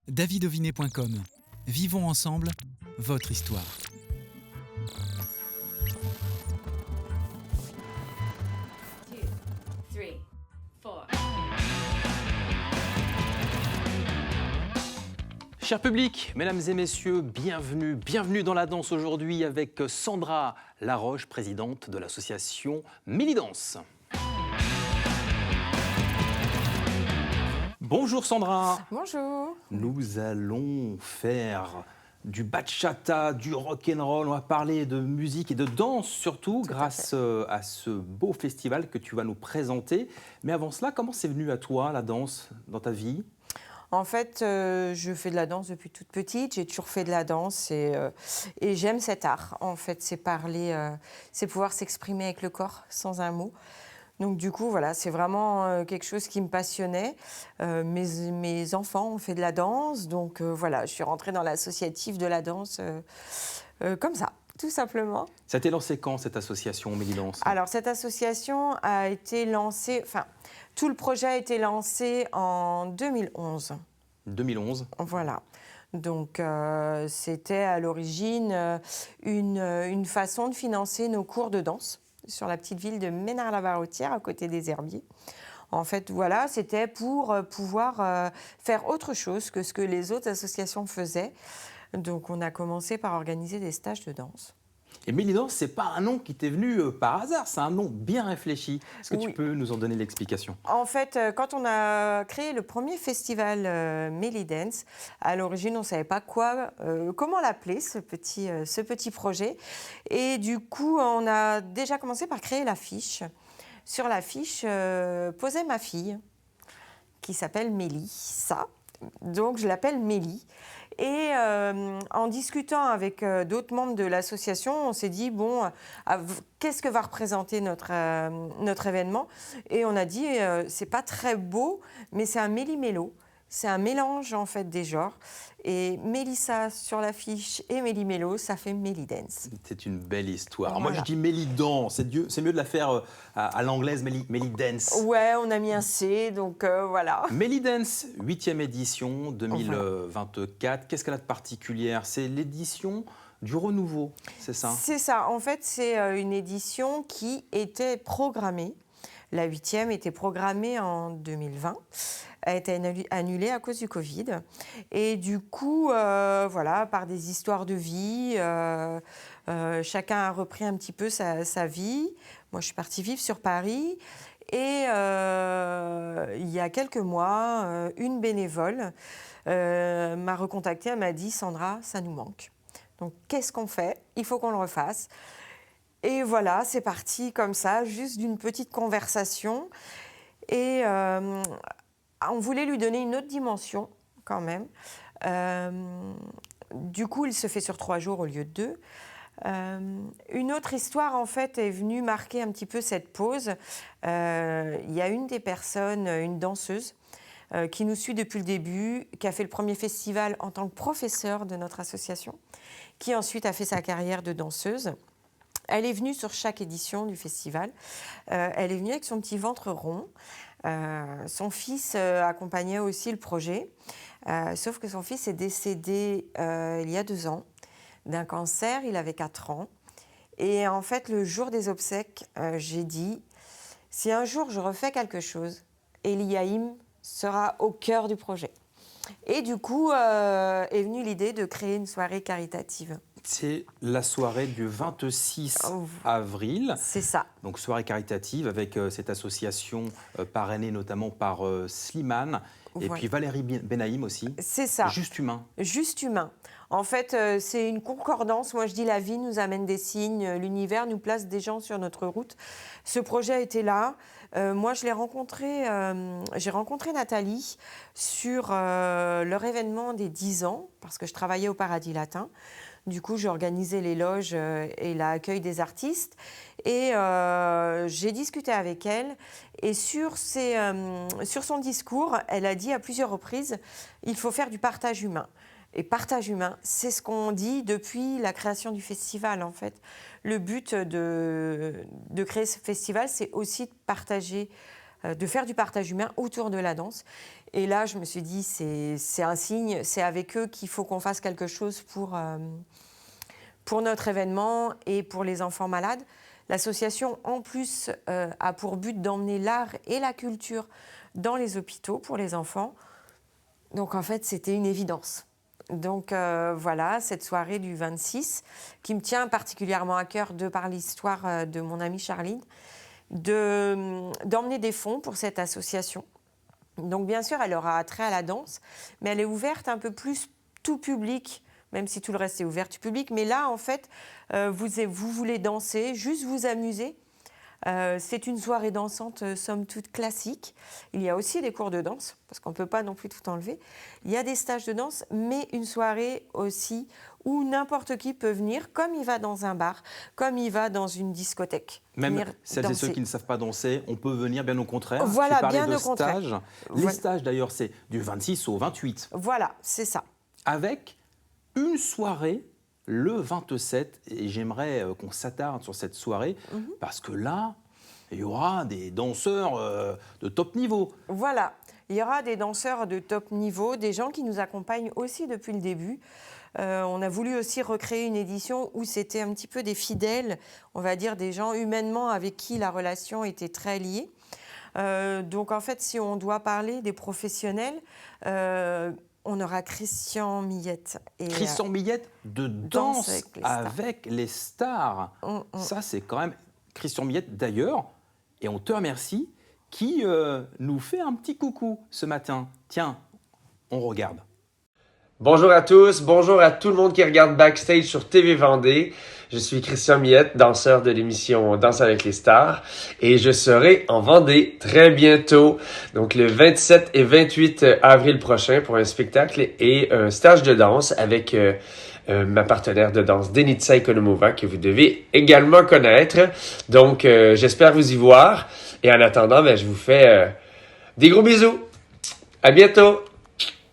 davidovinet.com. Vivons ensemble votre histoire. Cher public, mesdames et messieurs, bienvenue dans la danse aujourd'hui avec Sandra Laroche, présidente de l'association Melidance. Bonjour Sandra. Bonjour. Nous allons faire du bachata, du rock'n'roll, on va parler de musique et de danse surtout grâce à ce beau festival que tu vas nous présenter. Mais avant cela, comment c'est venu à toi la danse dans ta vie ? En fait, je fais de la danse depuis toute petite. J'ai toujours fait de la danse et j'aime cet art. En fait, c'est parler, c'est pouvoir s'exprimer avec le corps sans un mot. Donc du coup, voilà, c'est vraiment quelque chose qui me passionnait. Mes enfants ont fait de la danse, donc voilà, je suis rentrée dans l'associatif de la danse comme ça, tout simplement. Ça a été lancé quand cette association Melidance ? Alors cette association a été lancée, tout le projet a été lancé en 2011. 2011. Voilà. Donc, c'était à l'origine une façon de financer nos cours de danse sur la petite ville de Ménard-la-Barrotière, à côté des Herbiers. En fait, voilà, c'était pour pouvoir faire autre chose que ce que les autres associations faisaient. Donc, on a commencé par organiser des stages de danse. Et Melidance, ce n'est pas un nom qui t'est venu par hasard, c'est un nom bien réfléchi. Est-ce que Oui. tu peux nous en donner l'explication ? En fait, quand on a créé le premier festival Melidance, à l'origine, on ne savait pas comment l'appeler, ce petit projet. Et du coup, on a déjà commencé par créer l'affiche. Sur l'affiche, posait ma fille, qui s'appelle Mélissa. Donc, je l'appelle Mélie. Et en discutant avec d'autres membres de l'association, on s'est dit, bon, qu'est-ce que va représenter notre événement ? Et on a dit, c'est pas très beau, mais c'est un méli-mélo. C'est un mélange, en fait, des genres. Et Mélissa sur l'affiche et méli-mélo, ça fait Melidance. C'est une belle histoire. Voilà. Moi, je dis Melidance, c'est mieux de la faire à l'anglaise, Melidance. Ouais, on a mis un C, donc voilà. Melidance, 8e édition, 2024. Qu'est-ce qu'elle a de particulière ? C'est l'édition du renouveau, c'est ça ? C'est ça. En fait, c'est une édition qui était programmée. La 8e était programmée en 2020. Elle a été annulée à cause du Covid. Et du coup, voilà, par des histoires de vie, chacun a repris un petit peu sa vie. Moi, je suis partie vivre sur Paris. Et il y a quelques mois, une bénévole m'a recontactée. Elle m'a dit « Sandra, ça nous manque. Donc, qu'est-ce qu'on fait ? Il faut qu'on le refasse. » Et voilà, c'est parti comme ça, juste d'une petite conversation. Et on voulait lui donner une autre dimension, quand même. Du coup, il se fait sur 3 jours au lieu de 2. Une autre histoire, en fait, est venue marquer un petit peu cette pause. Il y a une des personnes, une danseuse, qui nous suit depuis le début, qui a fait le premier festival en tant que professeure de notre association, qui ensuite a fait sa carrière de danseuse. Elle est venue sur chaque édition du festival. Elle est venue avec son petit ventre rond. Son fils accompagnait aussi le projet. Sauf que son fils est décédé il y a 2 ans d'un cancer. Il avait 4 ans. Et en fait, le jour des obsèques, j'ai dit, si un jour je refais quelque chose, Eliaïm sera au cœur du projet. Et du coup, est venue l'idée de créer une soirée caritative. C'est la soirée du 26 avril. C'est ça. Donc soirée caritative avec cette association parrainée notamment par Slimane et puis Valérie Benaïm aussi. C'est ça. Juste humain. Juste humain. En fait, c'est une concordance. Moi, je dis la vie nous amène des signes, l'univers nous place des gens sur notre route. Ce projet était là. Moi, j'ai rencontré Nathalie sur leur événement des 10 ans, parce que je travaillais au Paradis Latin. Du coup, j'ai organisé les loges et l'accueil des artistes. Et j'ai discuté avec elle. Et sur son discours, elle a dit à plusieurs reprises, il faut faire du partage humain. Et partage humain, c'est ce qu'on dit depuis la création du festival, en fait. Le but de créer ce festival, c'est aussi de partager de faire du partage humain autour de la danse. Et là, je me suis dit, c'est un signe, c'est avec eux qu'il faut qu'on fasse quelque chose pour notre événement et pour les enfants malades. L'association, en plus, a pour but d'emmener l'art et la culture dans les hôpitaux pour les enfants. Donc, en fait, c'était une évidence. Donc, voilà, cette soirée du 26, qui me tient particulièrement à cœur de par l'histoire de mon amie Charline, d'emmener des fonds pour cette association. Donc, bien sûr, elle aura attrait à la danse, mais elle est ouverte un peu plus tout public, même si tout le reste est ouvert du public. Mais là, en fait, vous voulez danser, juste vous amuser. C'est une soirée dansante, somme toute classique. Il y a aussi des cours de danse, parce qu'on ne peut pas non plus tout enlever. Il y a des stages de danse, mais une soirée aussi où n'importe qui peut venir, comme il va dans un bar, comme il va dans une discothèque. Même celles et ceux qui ne savent pas danser, on peut venir, bien au contraire. Voilà, tu parlais bien de au contraire. stages. Les stages, d'ailleurs, c'est du 26 au 28. Voilà, c'est ça. Avec une soirée le 27, et j'aimerais qu'on s'attarde sur cette soirée, parce que là, il y aura des danseurs de top niveau. Voilà, il y aura des danseurs de top niveau, des gens qui nous accompagnent aussi depuis le début. On a voulu aussi recréer une édition où c'était un petit peu des fidèles, on va dire des gens humainement avec qui la relation était très liée. Donc en fait, si on doit parler des professionnels, on aura Christian Millette. Christian Millette de Danse avec les stars. Ça, c'est quand même Christian Millette d'ailleurs, et on te remercie, qui nous fait un petit coucou ce matin. Tiens, on regarde. Bonjour à tous, bonjour à tout le monde qui regarde Backstage sur TV Vendée. Je suis Christian Millette, danseur de l'émission Danse avec les stars, et je serai en Vendée très bientôt, donc le 27 et 28 avril prochain pour un spectacle et un stage de danse avec ma partenaire de danse Denitsa Ekonomova que vous devez également connaître. Donc j'espère vous y voir, et en attendant, je vous fais des gros bisous. À bientôt.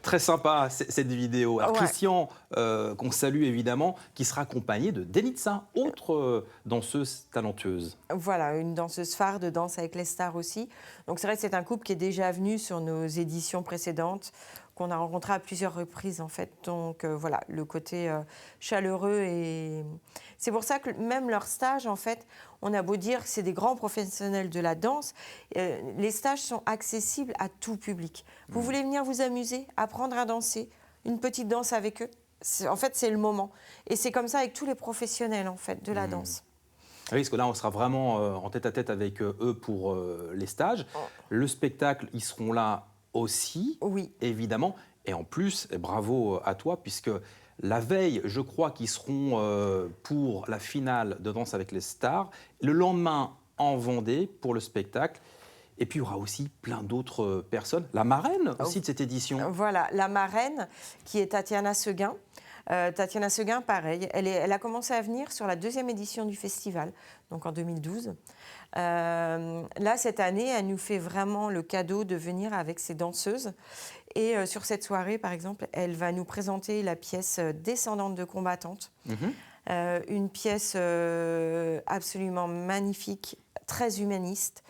Très sympa cette vidéo. Alors, Christian, qu'on salue évidemment, qui sera accompagné de Denitsa, autre danseuse talentueuse. Voilà, une danseuse phare de Danse avec les stars aussi. Donc c'est vrai que c'est un couple qui est déjà venu sur nos éditions précédentes, qu'on a rencontré à plusieurs reprises en fait. Donc voilà, le côté chaleureux. Et c'est pour ça que même leur stage, en fait, on a beau dire que c'est des grands professionnels de la danse, les stages sont accessibles à tout public. Vous voulez venir vous amuser, apprendre à danser, une petite danse avec eux, en fait c'est le moment. Et c'est comme ça avec tous les professionnels en fait de la danse. Oui, parce que là, on sera vraiment en tête-à-tête avec eux pour les stages. Le spectacle, ils seront là aussi, évidemment. Et en plus, bravo à toi, puisque la veille, je crois qu'ils seront pour la finale de Danse avec les stars. Le lendemain, en Vendée, pour le spectacle. Et puis, il y aura aussi plein d'autres personnes. La marraine aussi de cette édition. Voilà, la marraine, qui est Tatiana Seguin. Tatiana Seguin, pareil, elle a commencé à venir sur la 2e édition du festival, donc en 2012. Là, cette année, elle nous fait vraiment le cadeau de venir avec ses danseuses. Et sur cette soirée, par exemple, elle va nous présenter la pièce Descendante de combattantes. Une pièce absolument magnifique, très humaniste.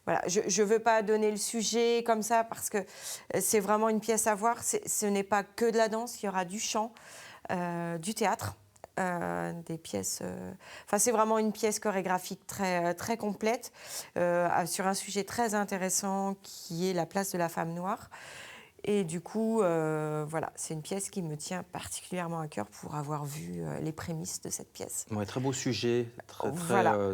Voilà. Je ne veux pas donner le sujet comme ça parce que c'est vraiment une pièce à voir. Ce n'est pas que de la danse, il y aura du chant, du théâtre, des pièces. C'est vraiment une pièce chorégraphique très, très complète sur un sujet très intéressant qui est la place de la femme noire. Et du coup, voilà, c'est une pièce qui me tient particulièrement à cœur pour avoir vu les prémices de cette pièce. Ouais, très beau sujet, très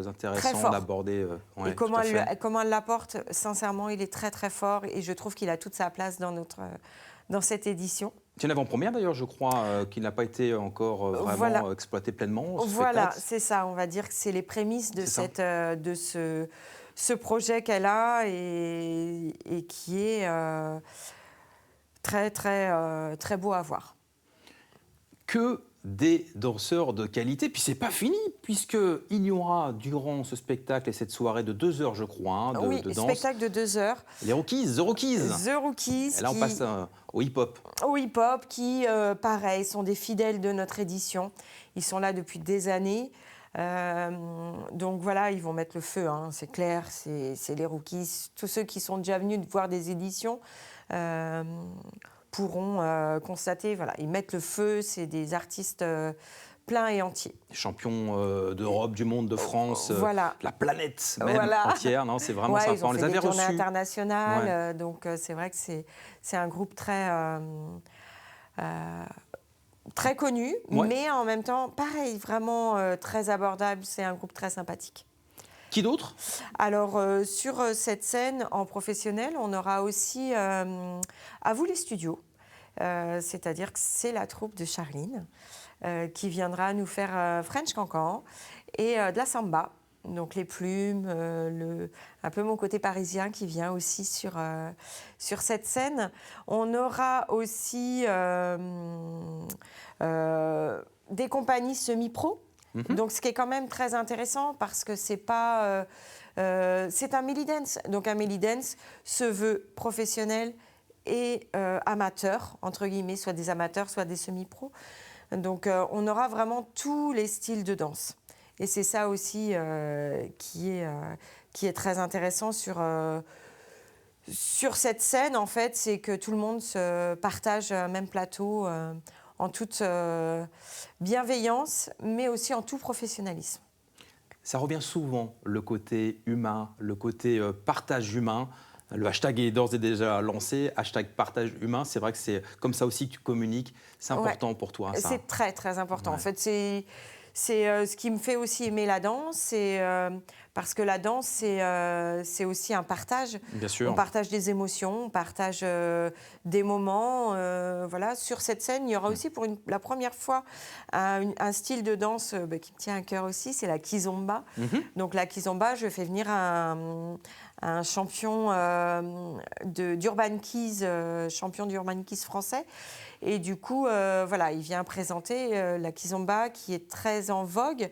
intéressant très d'aborder. Et comment elle l'apporte, sincèrement, il est très très fort et je trouve qu'il a toute sa place dans cette édition. C'est une avant-première d'ailleurs, je crois, qui n'a pas été encore vraiment exploitée pleinement. Voilà, c'est ça, on va dire que c'est les prémices de ce projet qu'elle a et qui est... très, très, très beau à voir. Que des danseurs de qualité. Puis c'est pas fini, puisqu'il y aura durant ce spectacle et cette soirée de 2 heures, je crois, de danse. Spectacle de 2 heures. Les Rookies, The Rookies. The Rookies. Et là, on passe au hip-hop. Au hip-hop, qui, pareil, sont des fidèles de notre édition. Ils sont là depuis des années. Donc voilà, ils vont mettre le feu, hein, c'est clair, c'est les rookies. Tous ceux qui sont déjà venus voir des éditions pourront constater, voilà, ils mettent le feu, c'est des artistes pleins et entiers. Champions d'Europe, du monde, de France, voilà. la planète même entière, non, c'est vraiment sympa. Ils ont On les fait avait des tournées reçus. internationales, donc c'est vrai que c'est un groupe très connu, mais en même temps, pareil, vraiment très abordable. C'est un groupe très sympathique. Qui d'autre? Alors, sur cette scène en professionnel, on aura aussi À vous les studios. C'est-à-dire que c'est la troupe de Charline qui viendra nous faire French Cancan et de la samba. Donc les plumes, un peu mon côté parisien qui vient aussi sur cette scène. On aura aussi des compagnies semi-pro. Donc ce qui est quand même très intéressant parce que c'est pas... c'est un Melly Dance. Donc un Melly Dance se veut professionnel et amateur, entre guillemets, soit des amateurs, soit des semi-pros. Donc on aura vraiment tous les styles de danse. Et c'est ça aussi qui est très intéressant sur cette scène, en fait, c'est que tout le monde se partage un même plateau en toute bienveillance, mais aussi en tout professionnalisme. Ça revient souvent, le côté humain, le côté partage humain. Le hashtag est d'ores et déjà lancé, hashtag partage humain. C'est vrai que c'est comme ça aussi que tu communiques. C'est important pour toi, ça. C'est très, très important. Ouais. En fait, c'est ce qui me fait aussi aimer la danse, parce que la danse, c'est aussi un partage. Bien sûr. On partage des émotions, on partage des moments. Voilà. Sur cette scène, il y aura aussi pour la première fois un style de danse qui me tient à cœur aussi, c'est la kizomba. Donc la kizomba, je fais venir un champion d'Urban Keys, champion d'Urban Keys français. Et du coup, voilà, il vient présenter la kizomba qui est très en vogue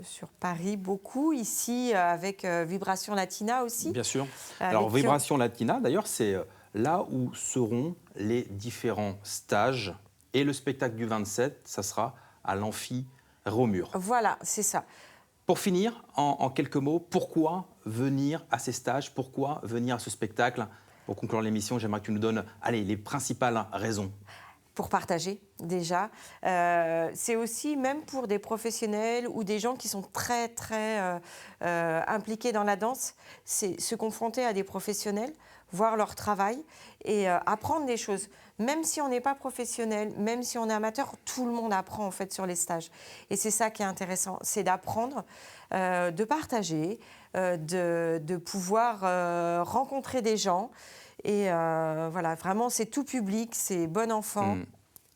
sur Paris, beaucoup. Ici, avec Vibration Latina aussi. Bien sûr. Alors, Vibration Latina, d'ailleurs, c'est là où seront les différents stages. Et le spectacle du 27, ça sera à l'Amphi Romur. Voilà, c'est ça. Pour finir, en quelques mots, pourquoi venir à ces stages? Pourquoi venir à ce spectacle? Pour conclure l'émission, j'aimerais que tu nous donnes les principales raisons. Pour partager, déjà. C'est aussi, même pour des professionnels ou des gens qui sont très, très impliqués dans la danse, c'est se confronter à des professionnels, voir leur travail et apprendre des choses. Même si on n'est pas professionnel, même si on est amateur, tout le monde apprend en fait sur les stages. Et c'est ça qui est intéressant, c'est d'apprendre, de partager, de pouvoir rencontrer des gens. Et voilà, vraiment, c'est tout public, c'est bon enfant.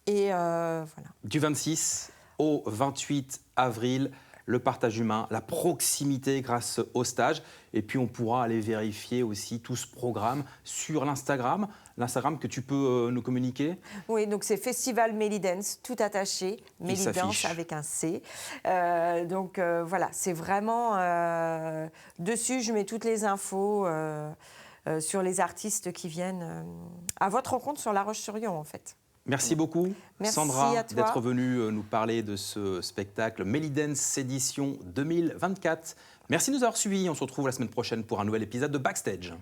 Et voilà. Du 26 au 28 avril, le partage humain, la proximité grâce au stage. Et puis, on pourra aller vérifier aussi tout ce programme sur l'Instagram que tu peux nous communiquer. Oui, donc c'est Festival Melly Dance, tout attaché, Melly Dance avec un C. Donc voilà, c'est vraiment dessus, je mets toutes les infos sur les artistes qui viennent à votre rencontre sur La Roche-sur-Yon, en fait. Merci beaucoup, Merci Sandra, à toi d'être venue nous parler de ce spectacle Melly Dance édition 2024. Merci de nous avoir suivis. On se retrouve la semaine prochaine pour un nouvel épisode de Backstage.